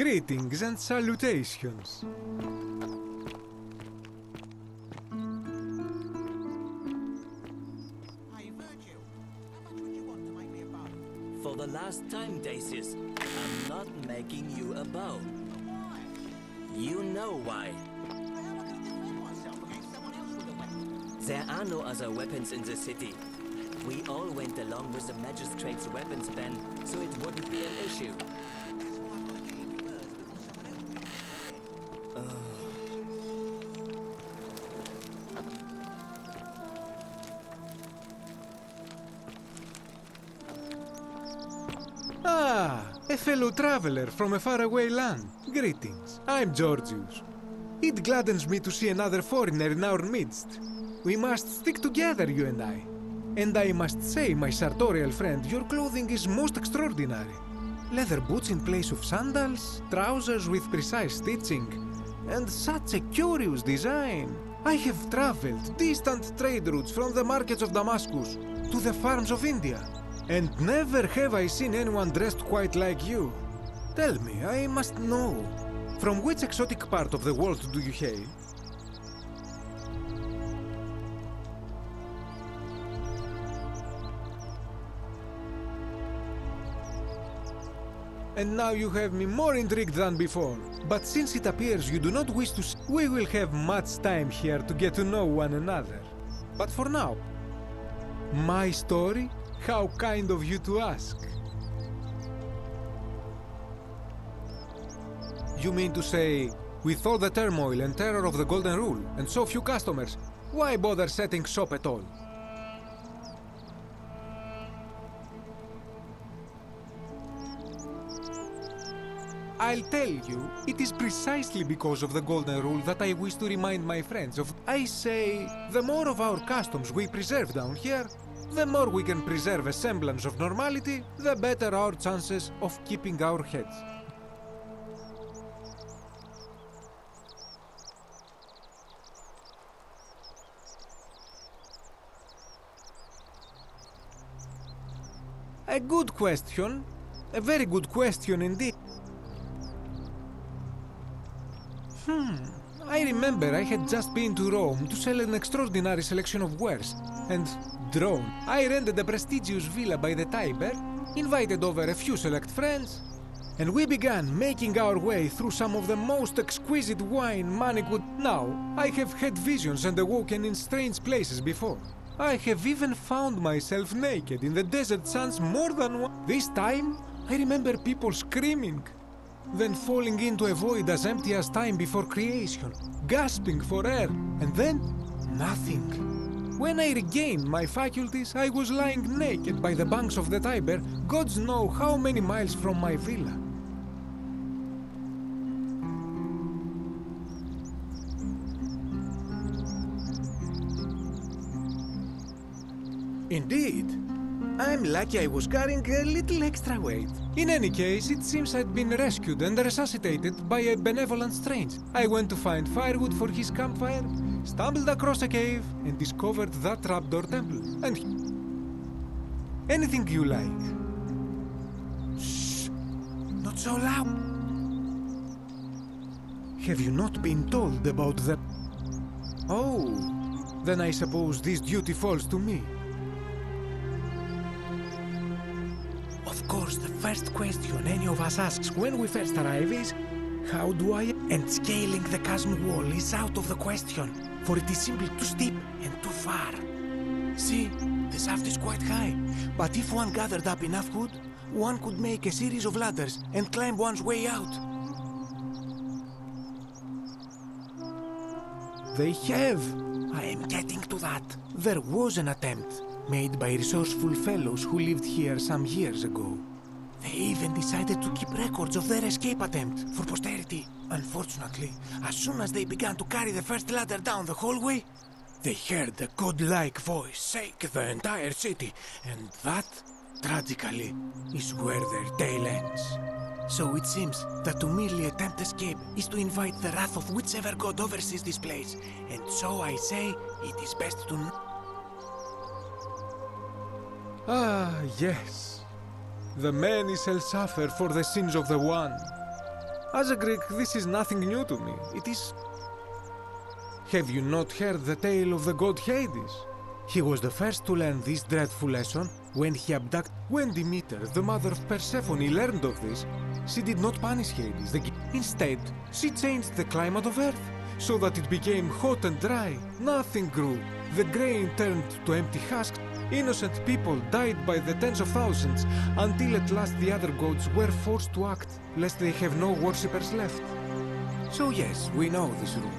Greetings and salutations. For the last time, Dacius, I'm not making you a bow. You know why. There are no other weapons in the city. We all went along with the magistrate's weapons ban, so it wouldn't be an issue. Ah, a fellow traveler from a faraway land. Greetings, I'm Georgius. It gladdens me to see another foreigner in our midst. We must stick together, you and I. And I must say, my sartorial friend, your clothing is most extraordinary. Leather boots in place of sandals, trousers with precise stitching, and such a curious design. I have traveled distant trade routes from the markets of Damascus to the farms of India, and never have I seen anyone dressed quite like you. Tell me, I must know, from which exotic part of the world do you hail? And now you have me more intrigued than before. But since it appears you do not wish to we will have much time here to get to know one another. But for now, my story? How kind of you to ask. You mean to say, with all the turmoil and terror of the Golden Rule, and so few customers, why bother setting shop at all? I'll tell you, it is precisely because of the Golden Rule that I wish to remind my friends of. I say, the more of our customs we preserve down here, the more we can preserve a semblance of normality, the better our chances of keeping our heads. A good question. A very good question indeed. I remember I had just been to Rome to sell an extraordinary selection of wares, and drone. I rented a prestigious villa by the Tiber, invited over a few select friends, and we began making our way through some of the most exquisite wine money could. Now, I have had visions and awoken in strange places before. I have even found myself naked in the desert sands more than once. This time, I remember people screaming, then falling into a void as empty as time before creation, gasping for air, and then nothing. When I regained my faculties, I was lying naked by the banks of the Tiber, gods know how many miles from my villa. Indeed. I'm lucky I was carrying a little extra weight. In any case, it seems I'd been rescued and resuscitated by a benevolent stranger. I went to find firewood for his campfire, stumbled across a cave, and discovered that trapdoor temple. And anything you like. Shh! Not so loud! Have you not been told about the... Oh, then I suppose this duty falls to me. Of course, the first question any of us asks when we first arrive is, how do I... And scaling the chasm wall is out of the question, for it is simply too steep and too far. See, the shaft is quite high, but if one gathered up enough wood, one could make a series of ladders and climb one's way out. They have. I am getting to that. There was an attempt, made by resourceful fellows who lived here some years ago. They even decided to keep records of their escape attempt for posterity. Unfortunately, as soon as they began to carry the first ladder down the hallway, they heard a godlike voice shake the entire city, and that, tragically, is where their tale ends. So it seems that to merely attempt escape is to invite the wrath of whichever god oversees this place, and so I say it is best to... Ah, yes. The many shall suffer for the sins of the one. As a Greek, this is nothing new to me. It is... Have you not heard the tale of the god Hades? He was the first to learn this dreadful lesson when he abducted... When Demeter, the mother of Persephone, learned of this, she did not punish Hades. Instead, she changed the climate of Earth so that it became hot and dry. Nothing grew. The grain turned to empty husks. Innocent people died by the tens of thousands until at last the other gods were forced to act, lest they have no worshippers left. So yes, we know this rule.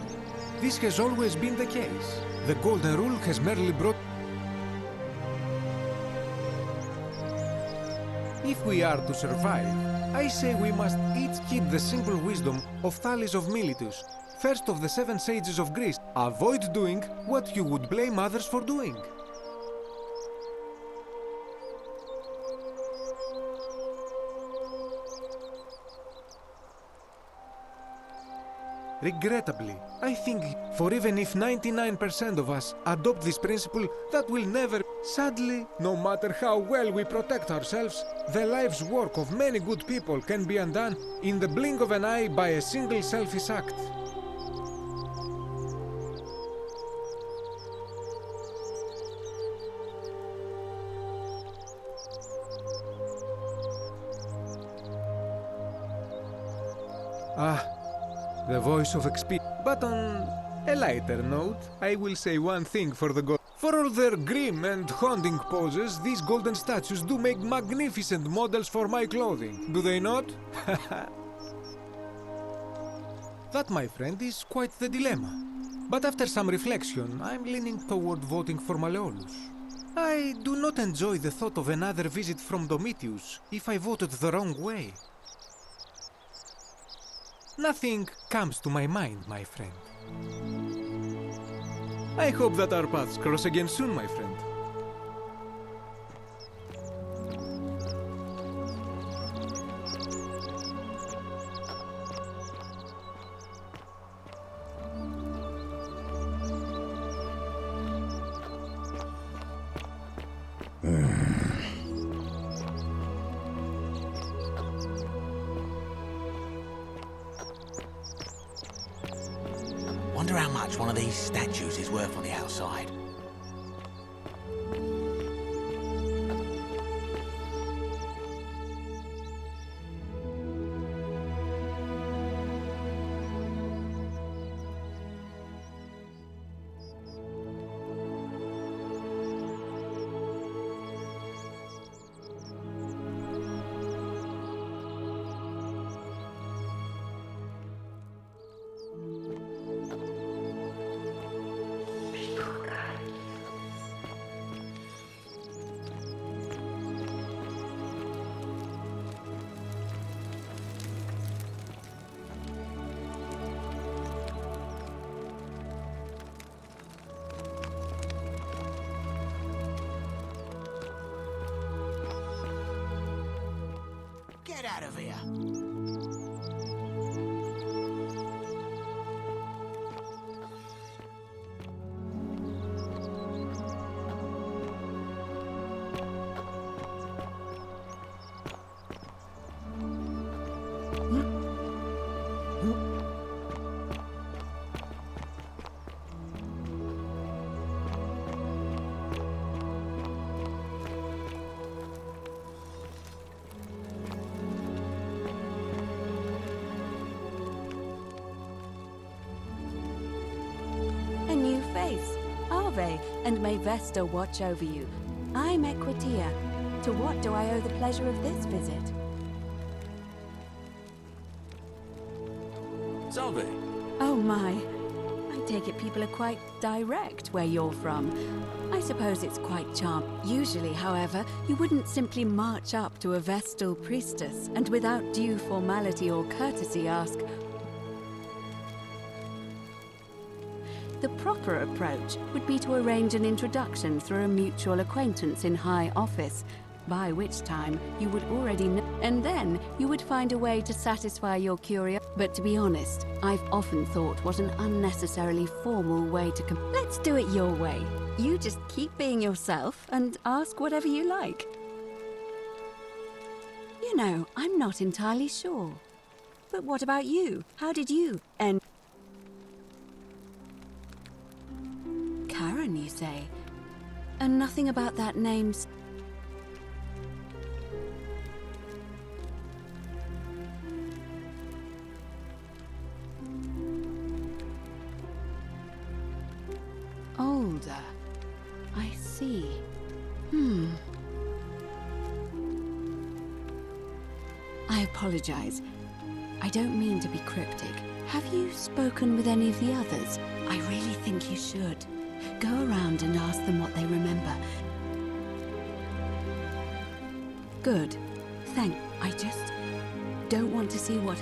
This has always been the case. The Golden Rule has merely brought... If we are to survive, I say we must each keep the simple wisdom of Thales of Miletus, first of the 7 sages of Greece. Avoid doing what you would blame others for doing. Regrettably, I think, for even if 99% of us adopt this principle, that will never... Sadly, no matter how well we protect ourselves, the life's work of many good people can be undone in the blink of an eye by a single selfish act. The voice of experience. But on a lighter note, I will say one thing for the god. For all their grim and haunting poses, these golden statues do make magnificent models for my clothing, do they not? That, my friend, is quite the dilemma. But after some reflection, I'm leaning toward voting for Malleolus. I do not enjoy the thought of another visit from Domitius if I voted the wrong way. Nothing comes to my mind, my friend. I hope that our paths cross again soon, my friend. Wonder how much one of these statues is worth on the outside. Get out of here! A new face. Ave, and may Vesta watch over you. I'm Equitia. To what do I owe the pleasure of this visit? Salve! Oh my. I take it people are quite direct where you're from. I suppose it's quite charming. Usually, however, you wouldn't simply march up to a Vestal priestess and without due formality or courtesy ask... The proper approach would be to arrange an introduction through a mutual acquaintance in high office, by which time you would already know, and then you would find a way to satisfy your curiosity. But to be honest, I've often thought what an unnecessarily formal way to Let's do it your way. You just keep being yourself and ask whatever you like. You know, I'm not entirely sure. But what about you? How did you end? Karen, you say? And nothing about that name's... Older. I see. I apologize. I don't mean to be cryptic. Have you spoken with any of the others? I really think you should. Go around and ask them what they remember. Good. I just don't want to see what...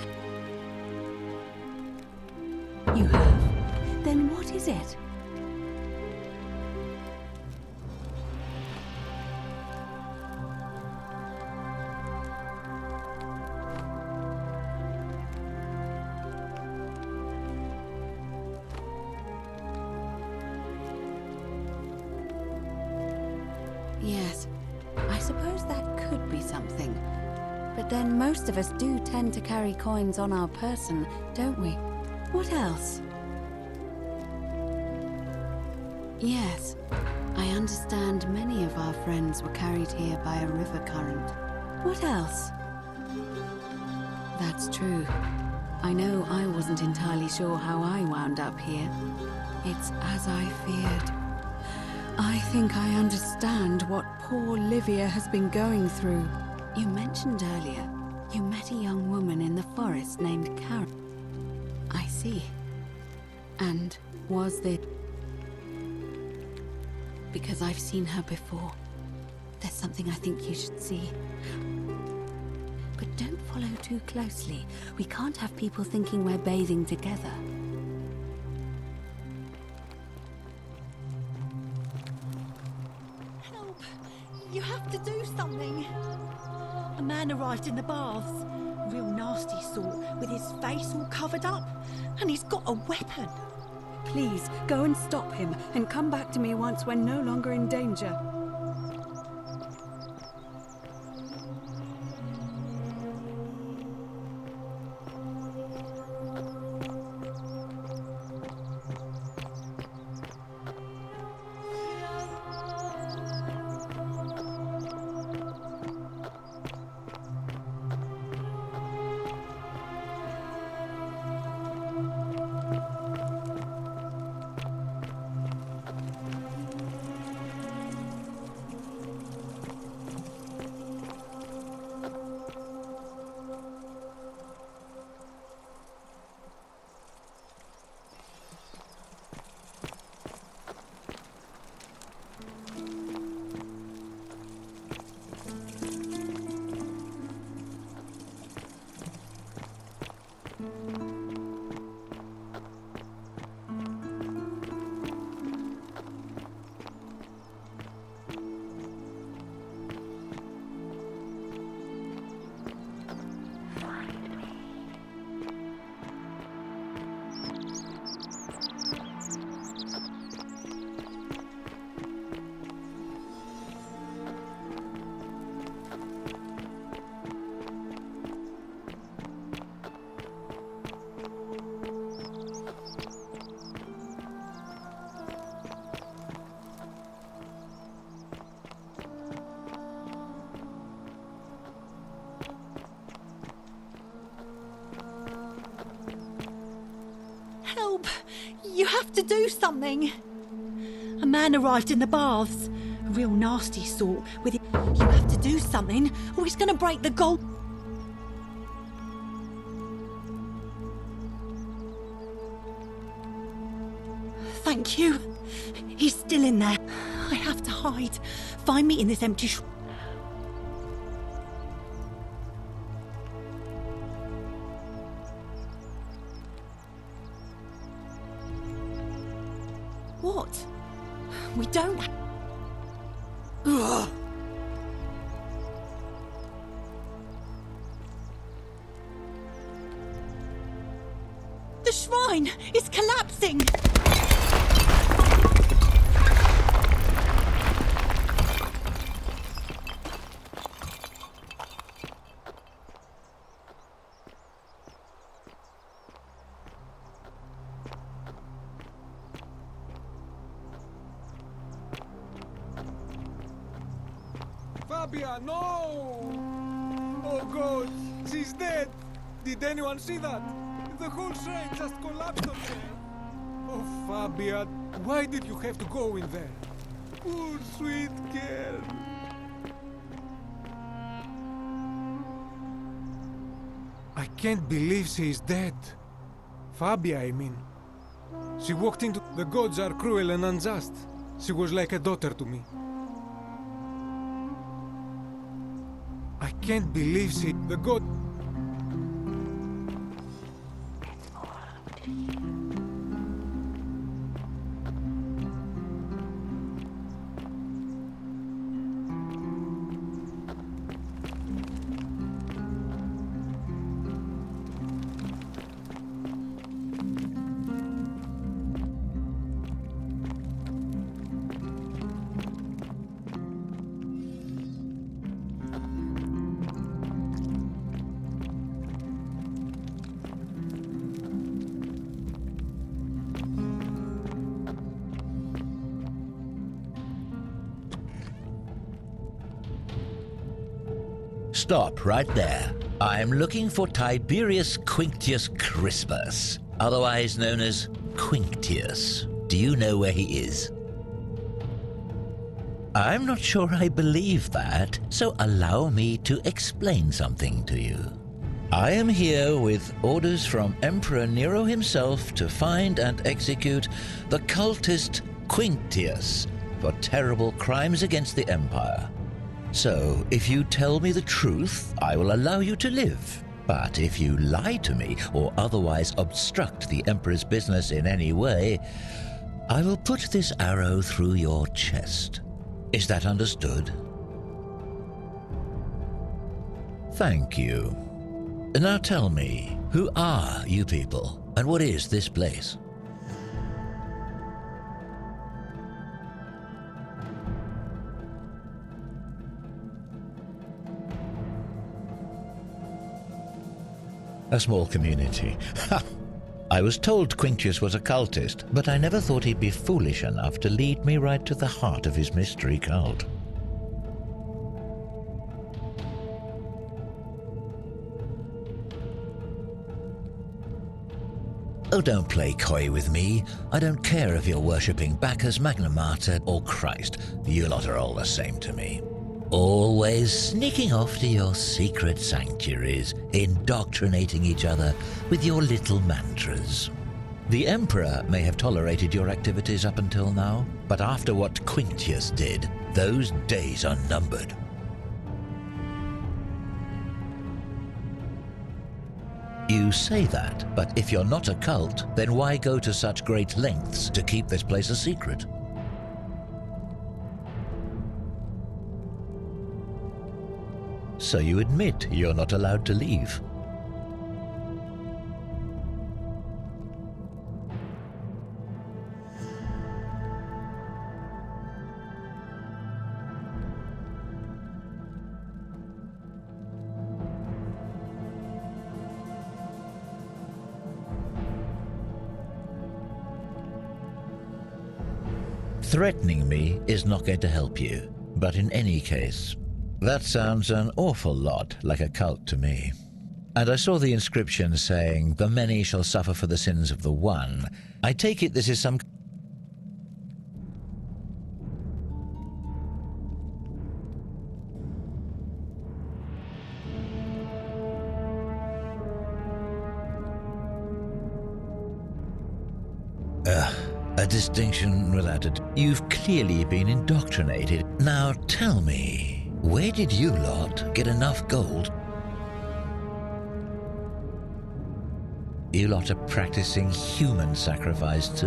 You have? Then what is it? Yes, I suppose that could be something. But then most of us do tend to carry coins on our person, don't we? What else? Yes, I understand many of our friends were carried here by a river current. What else? That's true. I know I wasn't entirely sure how I wound up here. It's as I feared. I think I understand what poor Livia has been going through. You mentioned earlier, you met a young woman in the forest named Karen. I see. And was this... Because I've seen her before. There's something I think you should see. But don't follow too closely. We can't have people thinking we're bathing together. You have to do something. A man arrived in the baths. Real nasty sort, with his face all covered up. And he's got a weapon. Please, go and stop him, and come back to me once we're no longer in danger. Help! You have to do something. A man arrived in the baths. A real nasty sort, with it. You have to do something, or he's gonna break the gold. Thank you. He's still in there. I have to hide. Find me in this empty What? We don't... Ugh. The shrine is collapsing! Fabia, no! Oh God, she's dead! Did anyone see that? The whole shrine just collapsed on her. Oh, Fabia, why did you have to go in there? Poor sweet girl. I can't believe she is dead. Fabia, I mean. She walked into... The gods are cruel and unjust. She was like a daughter to me. I can't believe she... The god... Stop right there. I'm looking for Tiberius Quinctius Crispus, otherwise known as Quinctius. Do you know where he is? I'm not sure I believe that, so allow me to explain something to you. I am here with orders from Emperor Nero himself to find and execute the cultist Quinctius for terrible crimes against the Empire. So, if you tell me the truth, I will allow you to live. But if you lie to me or otherwise obstruct the Emperor's business in any way, I will put this arrow through your chest. Is that understood? Thank you. Now tell me, who are you people, and what is this place? A small community. Ha! I was told Quinctius was a cultist, but I never thought he'd be foolish enough to lead me right to the heart of his mystery cult. Oh, don't play coy with me. I don't care if you're worshipping Bacchus, Magna Mater, or Christ. You lot are all the same to me. Always sneaking off to your secret sanctuaries, indoctrinating each other with your little mantras. The Emperor may have tolerated your activities up until now, but after what Quinctius did, those days are numbered. You say that, but if you're not a cult, then why go to such great lengths to keep this place a secret? So you admit you're not allowed to leave. Threatening me is not going to help you, but in any case, that sounds an awful lot like a cult to me. And I saw the inscription saying, "The many shall suffer for the sins of the one." I take it this is some... a distinction without it. You've clearly been indoctrinated. Now tell me, where did you lot get enough gold? You lot are practicing human sacrifice to...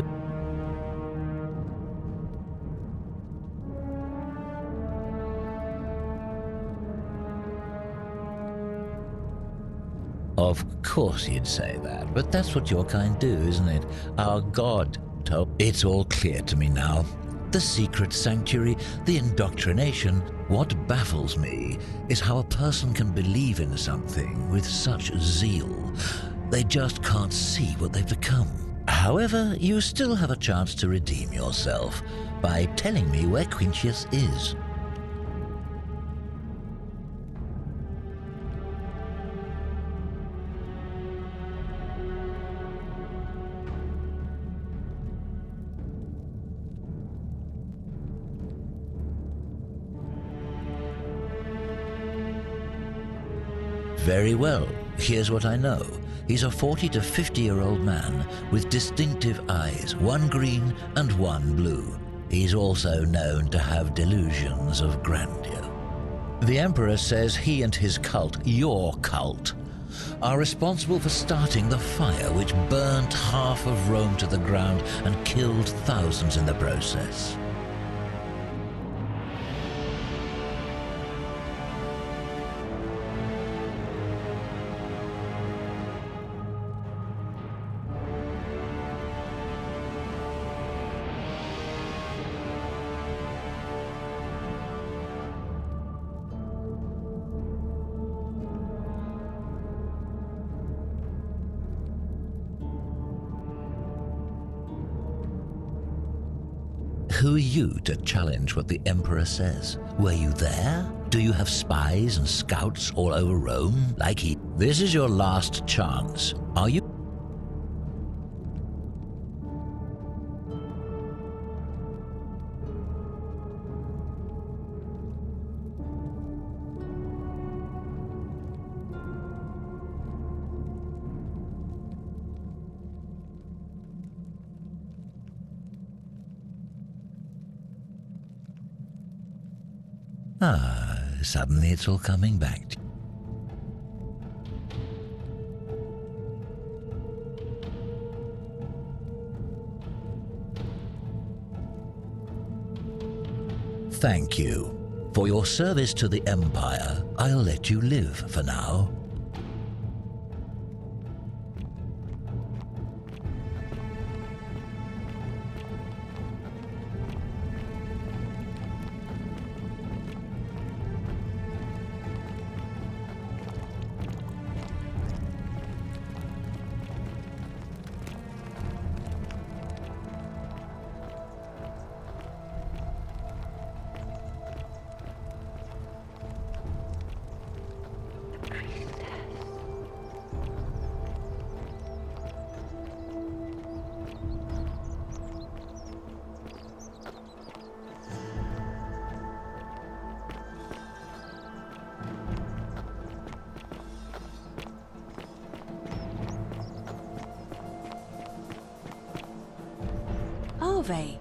Of course you'd say that, but that's what your kind do, isn't it? Our god told... It's all clear to me now. The secret sanctuary, the indoctrination. What baffles me is how a person can believe in something with such zeal. They just can't see what they've become. However, you still have a chance to redeem yourself by telling me where Quinctius is. Very well. Here's what I know. He's a 40 to 50-year-old man with distinctive eyes, one green and one blue. He's also known to have delusions of grandeur. The Emperor says he and his cult, your cult, are responsible for starting the fire which burnt half of Rome to the ground and killed thousands in the process. Who are you to challenge what the Emperor says? Were you there? Do you have spies and scouts all over Rome, like he? This is your last chance. Are you? Suddenly it's all coming back to you. Thank you. For your service to the Empire, I'll let you live for now. Ave.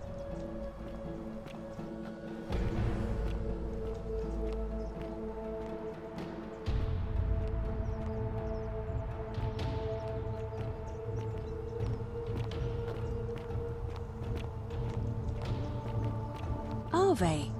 Ave.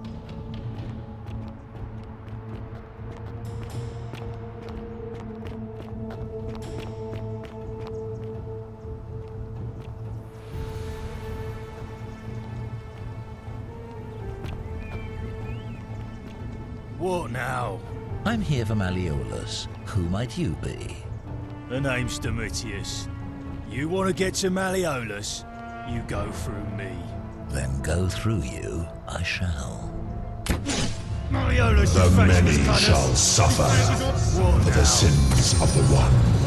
What now? I'm here for Malleolus. Who might you be? The name's Domitius. You want to get to Malleolus? You go through me. Then go through you, I shall. Malleolus The is many fascist, Connors. shall suffer What for now? the sins of the one.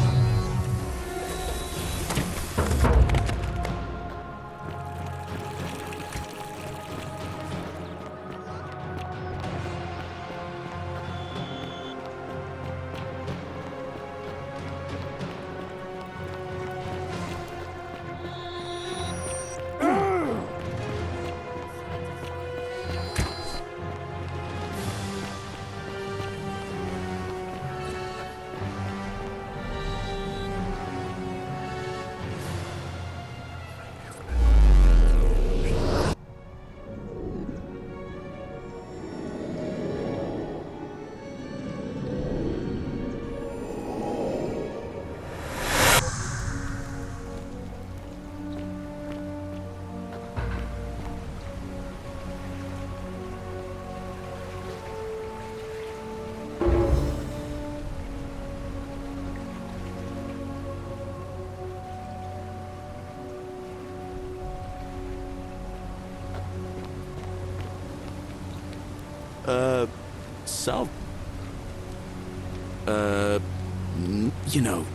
You know,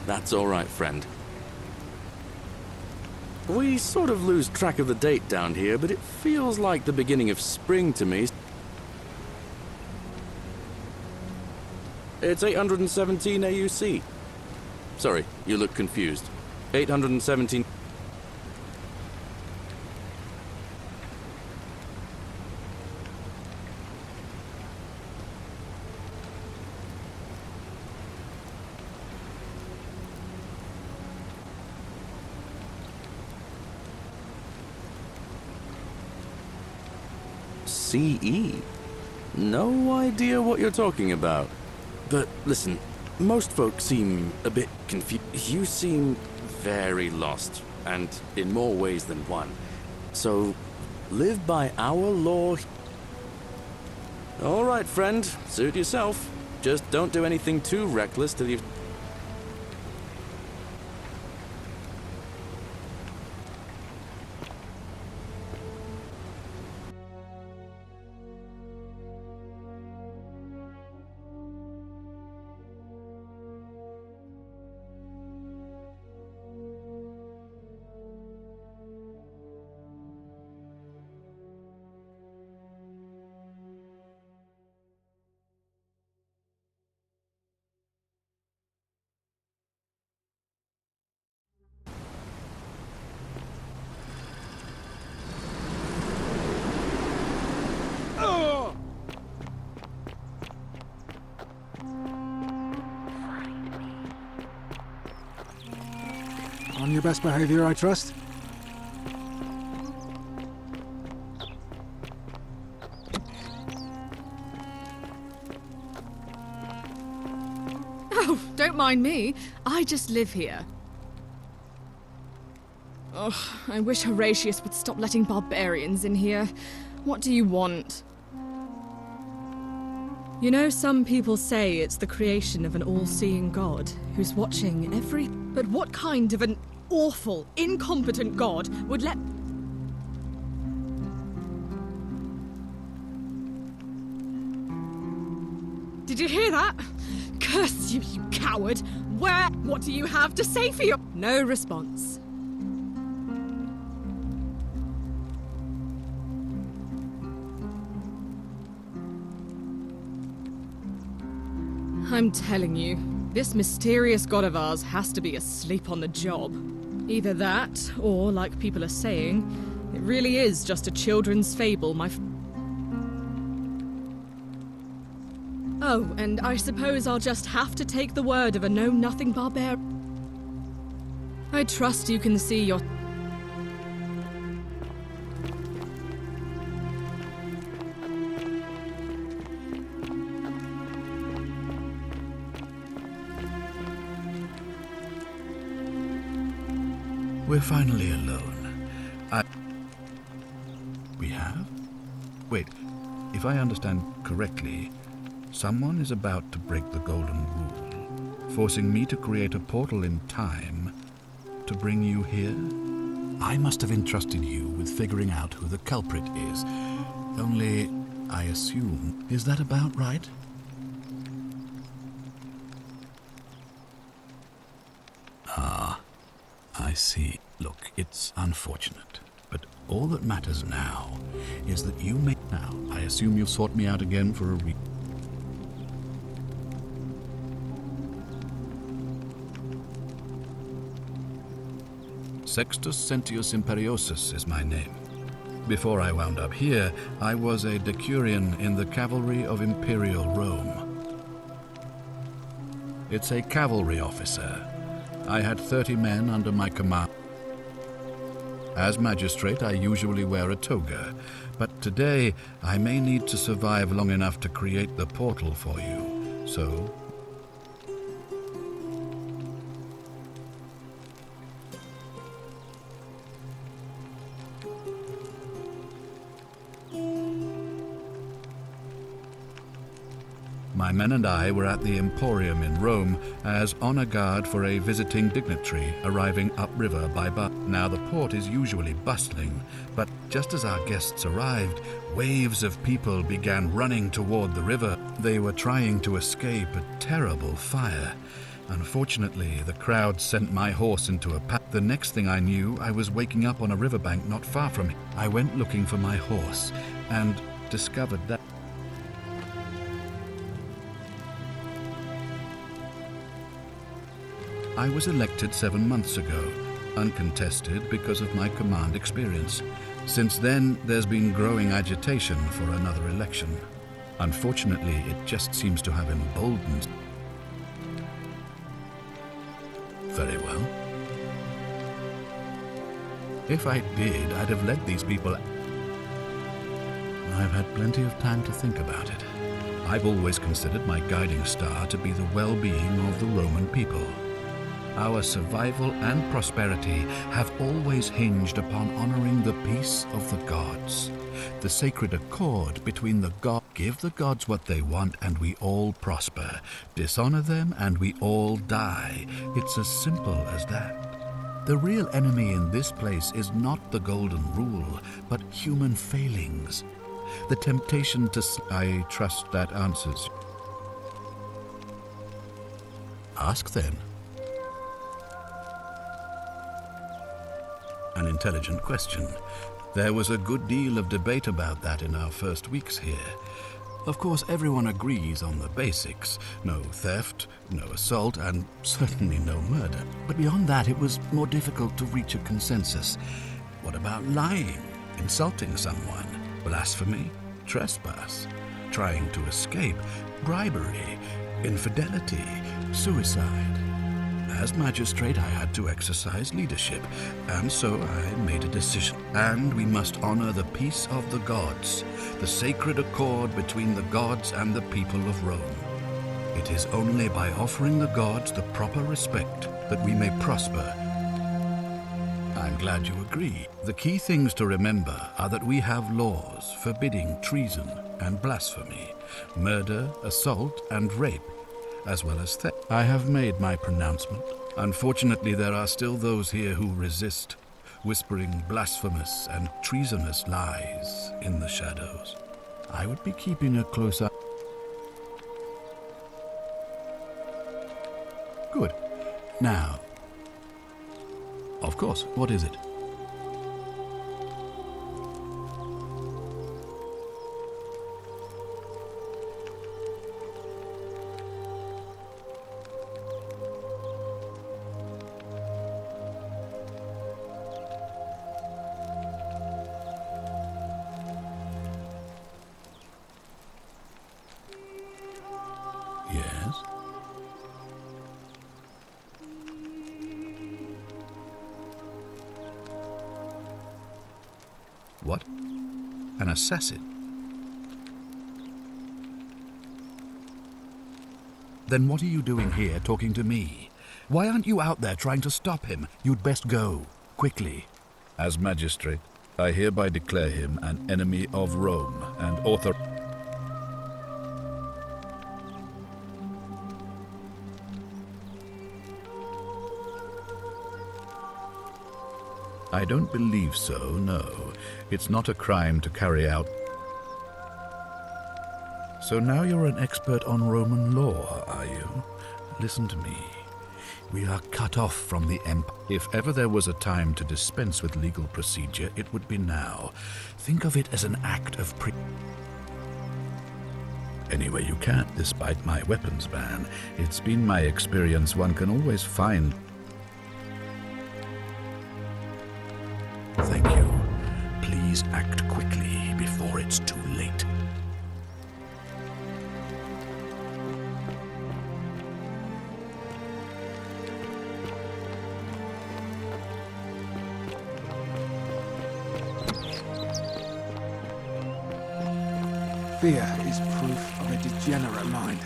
that's all right, friend. We sort of lose track of the date down here, but it feels like the beginning of spring to me. It's 817 AUC. Sorry, you look confused. 817... CE? No idea what you're talking about. But listen, most folks seem a bit confused. You seem very lost, and in more ways than one. So, live by our law. All right, friend, suit yourself. Just don't do anything too reckless till you've... On your best behavior, I trust? Oh, don't mind me. I just live here. Ugh, I wish Horatius would stop letting barbarians in here. What do you want? You know, some people say it's the creation of an all-seeing god who's watching every... But what kind of an awful, incompetent god would let... Did you hear that? Curse you, you coward! Where? What do you have to say for your... No response. I'm telling you, this mysterious god of ours has to be asleep on the job. Either that, or, like people are saying, it really is just a children's fable, Oh, and I suppose I'll just have to take the word of a know-nothing barbarian. I trust you can see your... We're finally alone. We have? Wait, if I understand correctly, someone is about to break the Golden Rule, forcing me to create a portal in time to bring you here? I must have entrusted you with figuring out who the culprit is. Only, I assume, is that about right? I see. Look, it's unfortunate, but all that matters now is that you may... Now, I assume you'll sort me out again for a Sextus Sentius Imperiosus is my name. Before I wound up here, I was a decurion in the cavalry of Imperial Rome. It's a cavalry officer. I had 30 men under my command. As magistrate, I usually wear a toga, but today I may need to survive long enough to create the portal for you. So... My men and I were at the Emporium in Rome as honor guard for a visiting dignitary arriving upriver by boat. Now the port is usually bustling, but just as our guests arrived, waves of people began running toward the river. They were trying to escape a terrible fire. Unfortunately, the crowd sent my horse into a pack. The next thing I knew, I was waking up on a riverbank not far from here. I went looking for my horse and discovered that I was elected 7 months ago, uncontested because of my command experience. Since then, there's been growing agitation for another election. Unfortunately, it just seems to have emboldened. Very well. If I did, I'd have led these people. I've had plenty of time to think about it. I've always considered my guiding star to be the well-being of the Roman people. Our survival and prosperity have always hinged upon honoring the peace of the gods. The sacred accord between the gods. Give the gods what they want and we all prosper. Dishonor them and we all die. It's as simple as that. The real enemy in this place is not the golden rule, but human failings. The temptation to... I trust that answers. Ask then. An intelligent question. There was a good deal of debate about that in our first weeks here. Of course, everyone agrees on the basics. No theft, no assault, and certainly no murder. But beyond that, it was more difficult to reach a consensus. What about lying, insulting someone, blasphemy, trespass, trying to escape, bribery, infidelity, suicide? As magistrate, I had to exercise leadership, and so I made a decision. And we must honor the peace of the gods, the sacred accord between the gods and the people of Rome. It is only by offering the gods the proper respect that we may prosper. I'm glad you agree. The key things to remember are that we have laws forbidding treason and blasphemy, murder, assault, and rape, as well as theft. I have made my pronouncement. Unfortunately, there are still those here who resist, whispering blasphemous and treasonous lies in the shadows. I would be keeping a close eye. Good. Now, of course, what is it? Yes? What? An assassin? Then what are you doing here talking to me? Why aren't you out there trying to stop him? You'd best go, quickly. As magistrate, I hereby declare him an enemy of Rome and author... I don't believe so, no. It's not a crime to carry out. So now you're an expert on Roman law, are you? Listen to me. We are cut off from the Empire. If ever there was a time to dispense with legal procedure, it would be now. Think of it as an act of Any way you can, despite my weapons ban. It's been my experience one can always find... Thank you. Please act quickly before it's too late. Fear is proof of a degenerate mind.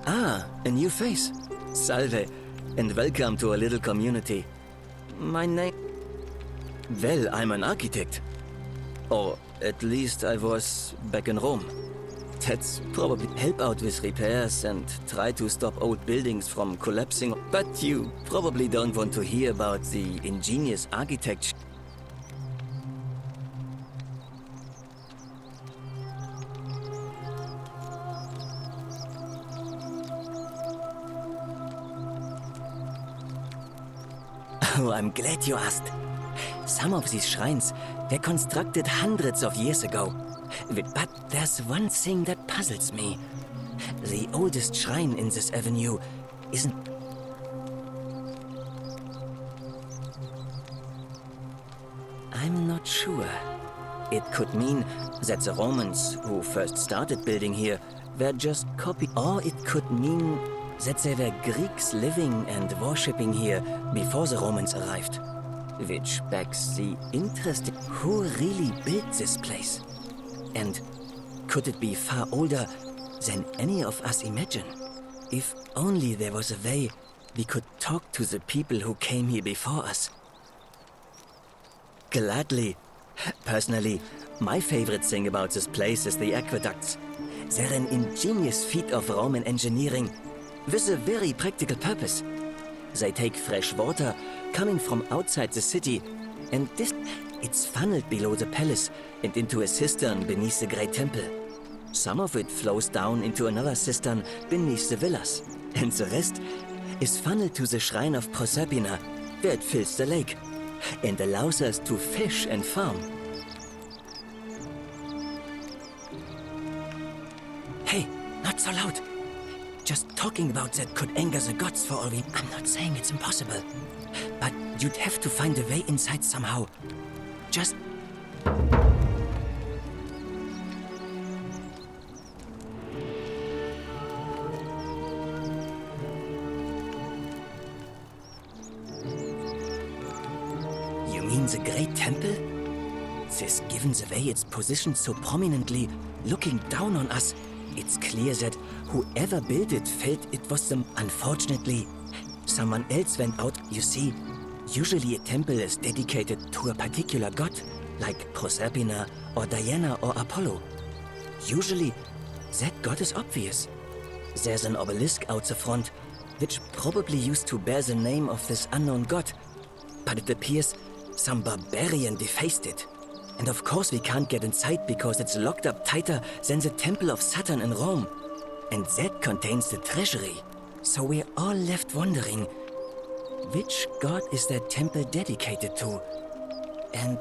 Ah, a new face. Salve, and welcome to a little community. My name... Well, I'm an architect. Or at least I was back in Rome. That's probably help out with repairs and try to stop old buildings from collapsing. But you probably don't want to hear about the ingenious architecture. Oh, I'm glad you asked. Some of these shrines were constructed hundreds of years ago. But there's one thing that puzzles me. The oldest shrine in this avenue isn't... I'm not sure. It could mean that the Romans who first started building here were just copied, or it could mean that there were Greeks living and worshipping here before the Romans arrived. Which begs the interesting... Who really built this place? And could it be far older than any of us imagine? If only there was a way we could talk to the people who came here before us. Gladly. Personally, my favorite thing about this place is the aqueducts. They're an ingenious feat of Roman engineering with a very practical purpose. They take fresh water coming from outside the city, and it's funneled below the palace and into a cistern beneath the great temple. Some of it flows down into another cistern beneath the villas, and the rest is funneled to the shrine of Proserpina, where it fills the lake and allows us to fish and farm. Hey, not so loud. Just talking about that could anger the gods for all we... I'm not saying it's impossible, but you'd have to find a way inside somehow. Just... You mean the Great Temple? This, given the way it's positioned so prominently, looking down on us, it's clear that whoever built it felt it was them. Unfortunately, someone else went out. You see, usually a temple is dedicated to a particular god, like Proserpina or Diana or Apollo. Usually, that god is obvious. There's an obelisk out the front, which probably used to bear the name of this unknown god. But it appears some barbarian defaced it. And of course we can't get inside because it's locked up tighter than the Temple of Saturn in Rome. And that contains the treasury. So we're all left wondering, which god is that temple dedicated to? And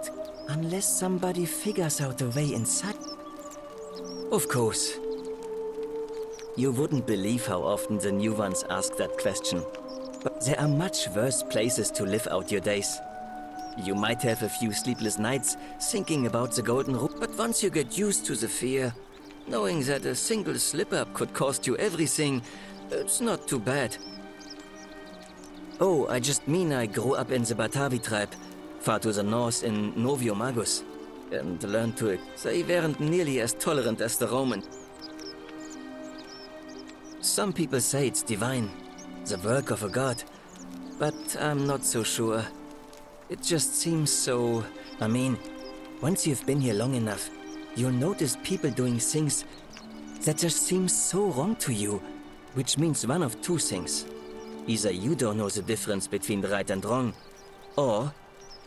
unless somebody figures out a way inside... Of course. You wouldn't believe how often the new ones ask that question. But there are much worse places to live out your days. You might have a few sleepless nights thinking about the golden rule, but once you get used to the fear, knowing that a single slip-up could cost you everything, it's not too bad. Oh, I just mean I grew up in the Batavi tribe, far to the north in Novio Magus, and learned to... They weren't nearly as tolerant as the Romans. Some people say it's divine, the work of a god, but I'm not so sure. It just seems so... I mean, once you've been here long enough, you'll notice people doing things that just seem so wrong to you, which means one of two things. Either you don't know the difference between right and wrong, or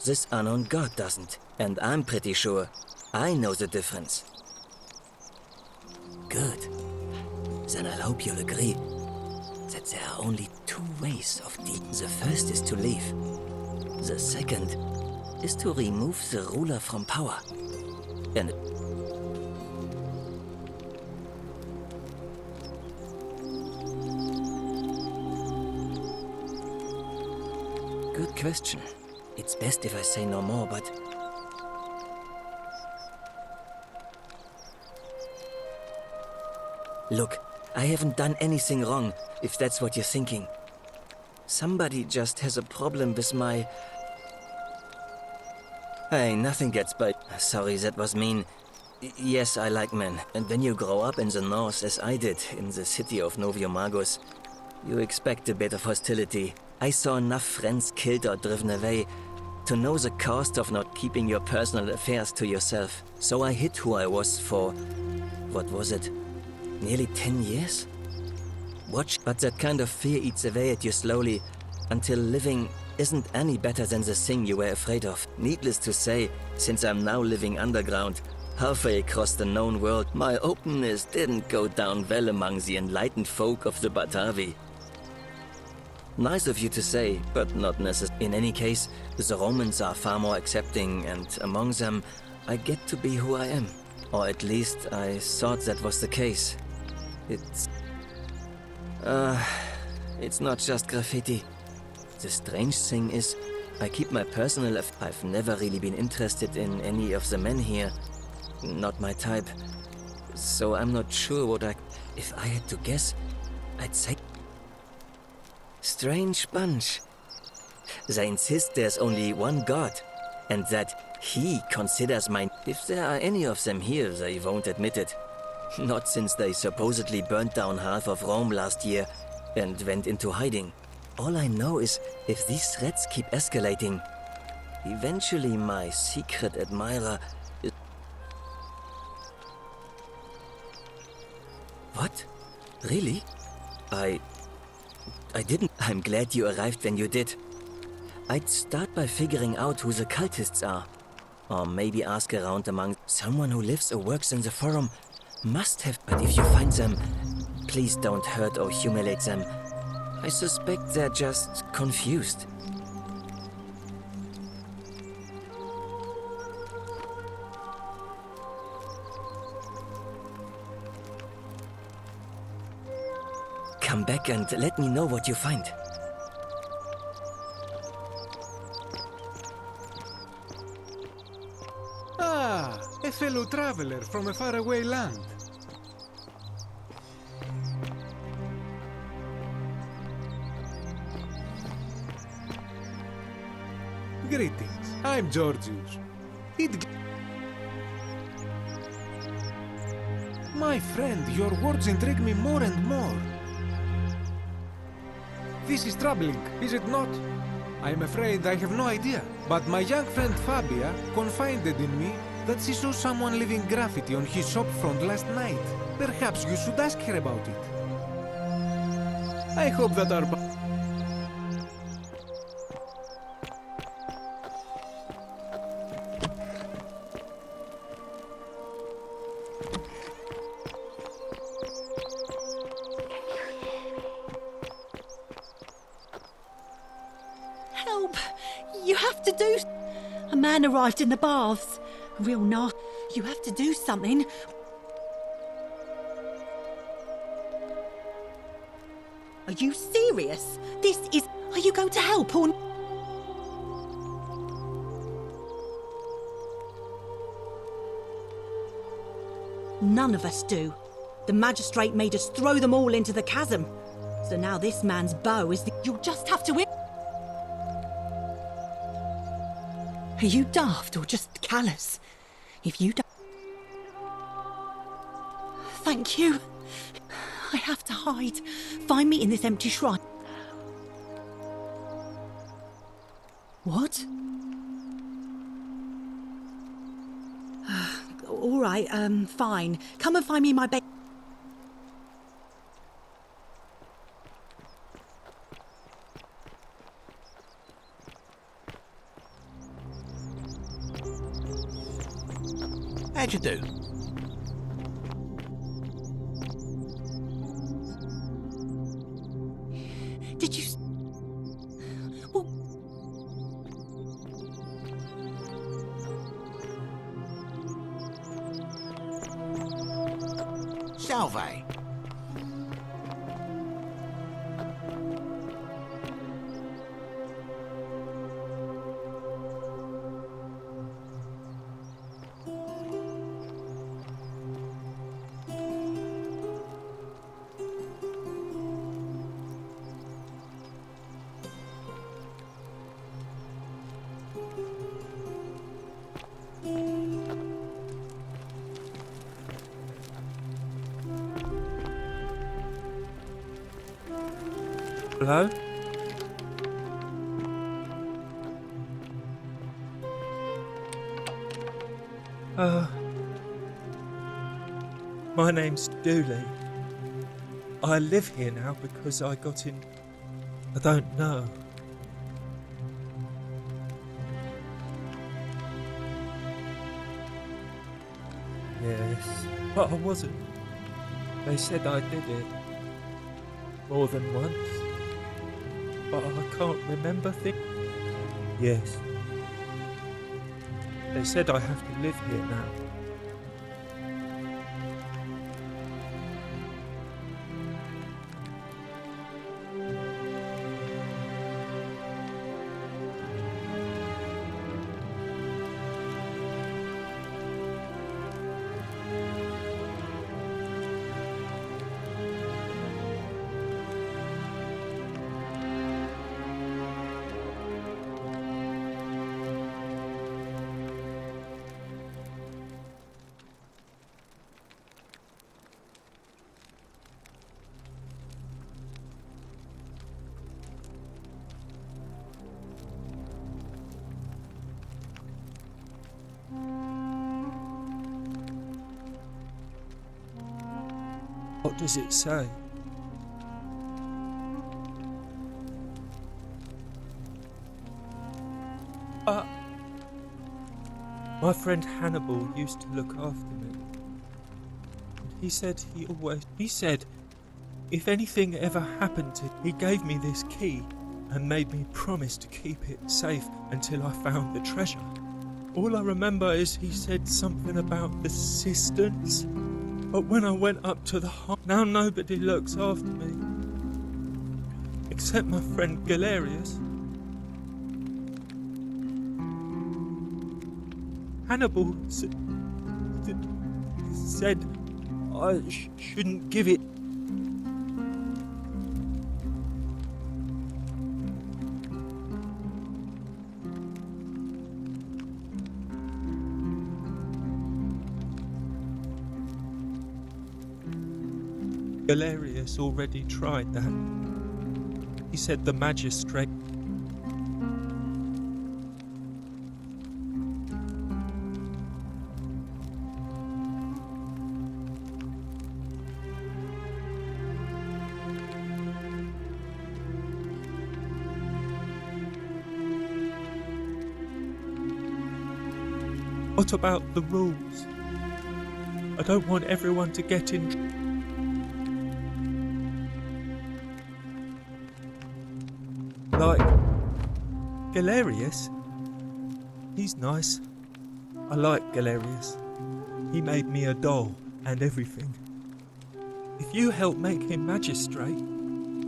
this unknown god doesn't. And I'm pretty sure I know the difference. Good. Then I hope you'll agree that there are only two ways of The first is to leave. The second is to remove the ruler from power. And good question. It's best if I say no more, but... Look, I haven't done anything wrong, if that's what you're thinking. Somebody just has a problem with my... Hey, nothing gets by... Sorry, that was mean. Yes, I like men. And when you grow up in the north, as I did, in the city of Noviomagos, you expect a bit of hostility. I saw enough friends killed or driven away to know the cost of not keeping your personal affairs to yourself. So I hid who I was for, what was it, nearly 10 years? Watch, but that kind of fear eats away at you slowly, until living isn't any better than the thing you were afraid of. Needless to say, since I'm now living underground, halfway across the known world, my openness didn't go down well among the enlightened folk of the Batavi. Nice of you to say, but not necessary. In any case, the Romans are far more accepting, and among them, I get to be who I am. Or at least, I thought that was the case. It's not just graffiti. The strange thing is, I keep my personal... I've never really been interested in any of the men here. Not my type. So I'm not sure what If I had to guess, I'd say... Strange bunch. They insist there's only one god, and that he considers mine. If there are any of them here, they won't admit it. Not since they supposedly burnt down half of Rome last year and went into hiding. All I know is, if these threats keep escalating, eventually my secret admirer is... What? Really? I didn't. I'm glad you arrived when you did. I'd start by figuring out who the cultists are. Or maybe ask around among... Someone who lives or works in the forum must have... But if you find them, please don't hurt or humiliate them. I suspect they're just confused. Come back and let me know what you find. Ah, a fellow traveler from a faraway land. Greetings, I'm Georgius. My friend, your words intrigue me more and more. This is troubling, is it not? I'm afraid I have no idea, but my young friend Fabia confided in me that she saw someone leaving graffiti on his shop front last night. Perhaps you should ask her about it. I hope that our... Help! You have to do... A man arrived in the baths. Real nasty. You have to do something. Are you serious? This is... Are you going to help or... None of us do. The magistrate made us throw them all into the chasm. So now this man's bow is the... You'll just have to... Are you daft or just callous? If you don't... Thank you. I have to hide. Find me in this empty shrine. What? All right, fine. Come and find me in my bed. How'd you do? Did you... Well... Salve. Hello? My name's Dooley. I live here now because I got in... I don't know. Yes, but I wasn't. They said I did it. More than once. But I can't remember things. Yes. They said I have to live here now. What does it say? My friend Hannibal used to look after me. He said if anything ever happened to him, he gave me this key and made me promise to keep it safe until I found the treasure. All I remember is he said something about the cisterns. But when I went up to the heart, now nobody looks after me. Except my friend Galerius. Hannibal said I shouldn't give it. Galerius already tried that. He said the magistrate... What about the rules? I don't want everyone to get in... Like Galerius? He's nice. I like Galerius. He made me a doll and everything. If you help make him magistrate,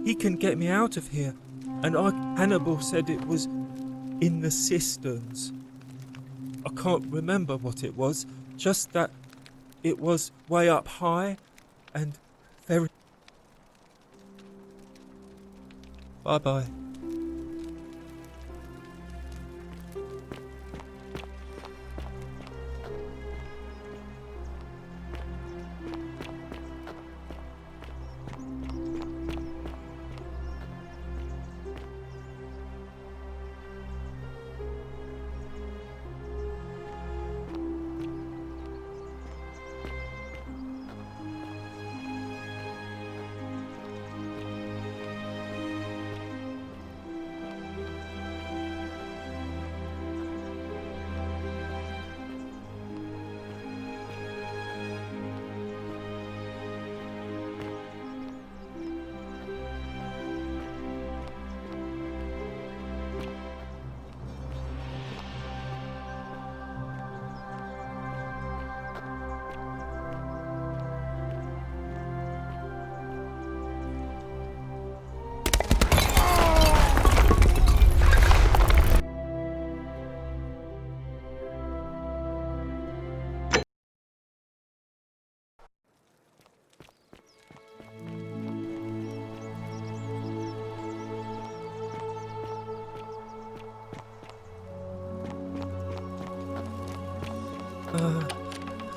he can get me out of here. And Hannibal said it was in the cisterns. I can't remember what it was, just that it was way up high and very... Bye-bye.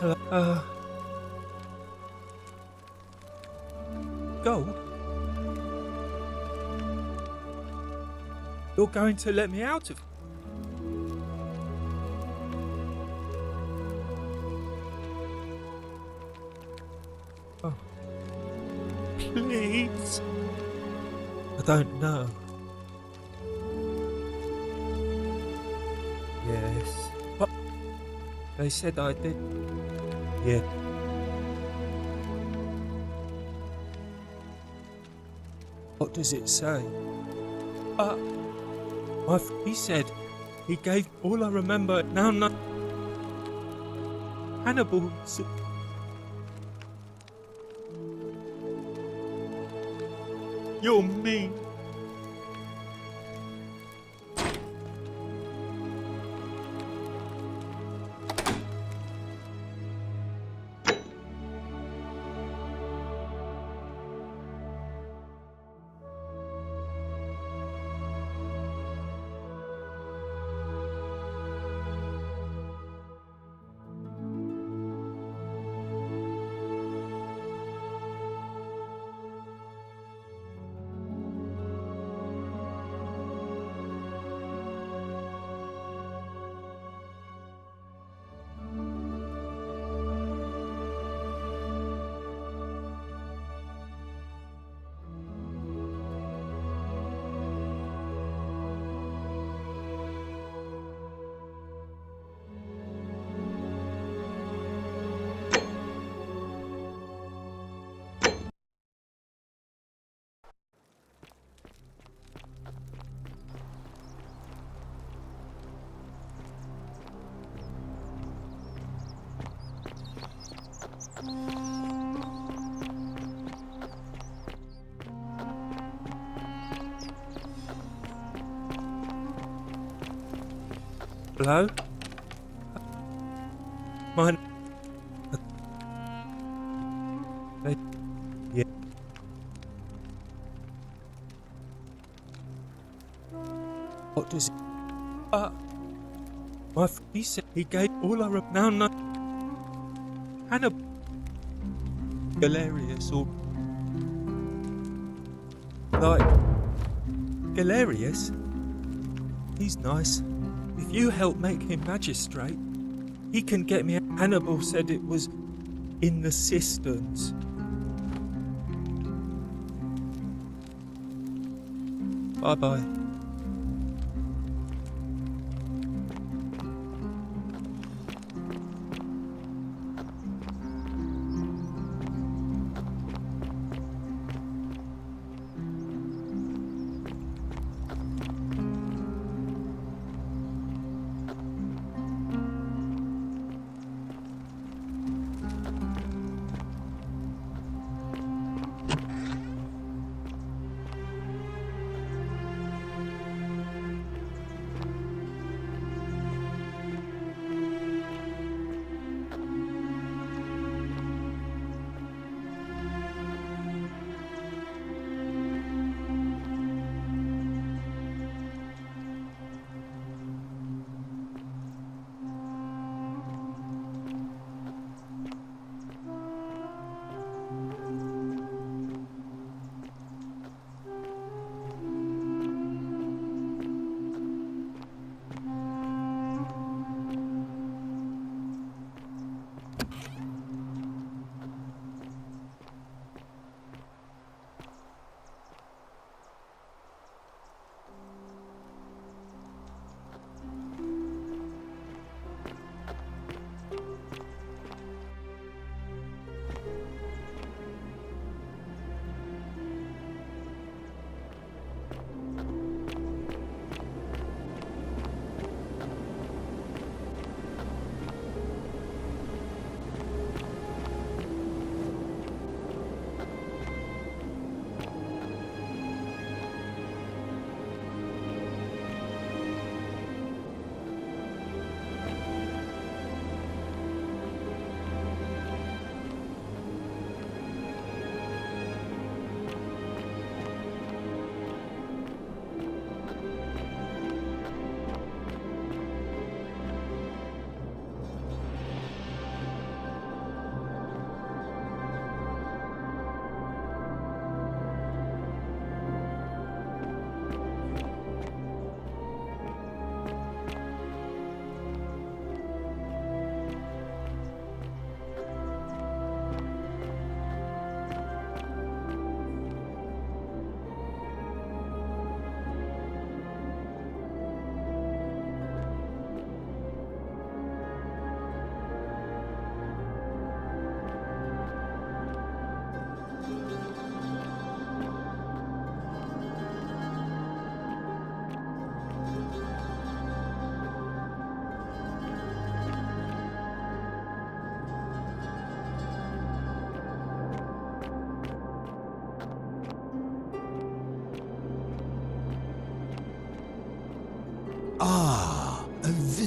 Hello. Gold? You're going to let me out of... Oh. Please. I don't know. Yes. What? They said I did. Yeah. What does it say? He said he gave all I remember. Now, no. Hannibal. You're mean. Hello? Mine. Yeah. What does it... he said he gave all I now no. Hannibal. Galerius or... Like... Galerius? He's nice. If you help make him magistrate, he can get me... Hannibal said it was in the cisterns. Bye-bye.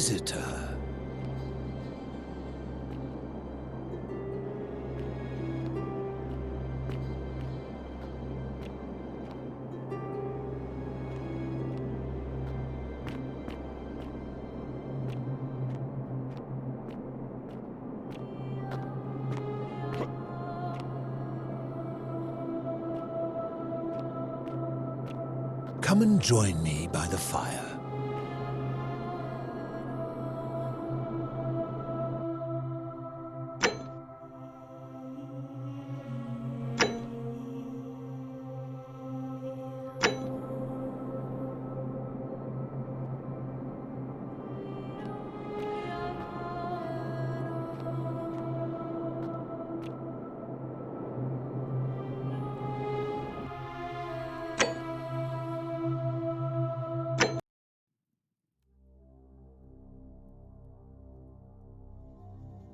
visitor. Come and join me by the fire.